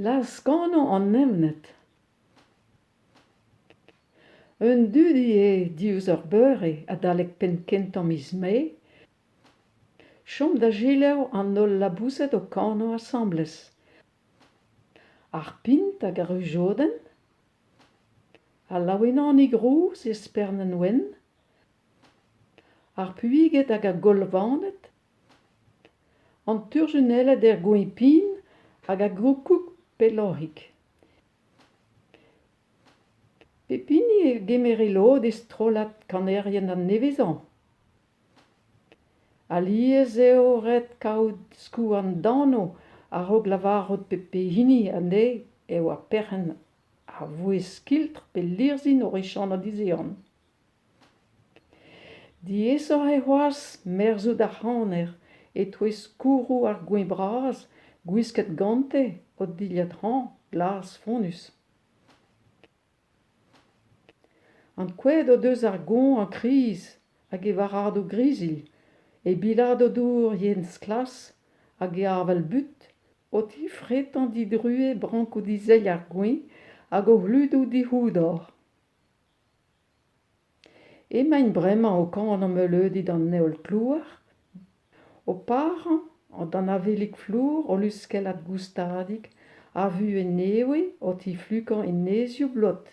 Las gano an nevnet. Un dudi dius ur beure a dalek pen kentam is me, chom da gilev an ol labouzet o kano assembles. Ar pint hag ar ujoden, a laouenan igrouz espernen wen, ar puiget hag a golvanet, an turjunellet er goepin hag a goukouk pelohik. Pepini e gemerilo de strolat kanerien an nevezan. Aliez eo ret kaout skou an dano a rog lavarot pepe hini ane eo a perren a voe skiltr pe lirzin o rechan a dizean. Diesor e c'hoaz merzout ar c'haner e touez kourou ar goe braz gwisket gante o diliad c'han glas fonus. An koued o deus ar gont an kriz hag e varado grizil e bilado dour yens klas hag e arvel but o ti fretan didrue brankoù dizeiñ ar goe hag o hludoù dihoudor. Emaint bremañ o kan am euleudit an neol klouar, o paran an avelik flour o luskellat goustadig a vu e newe o ti flukan e nezioù blot.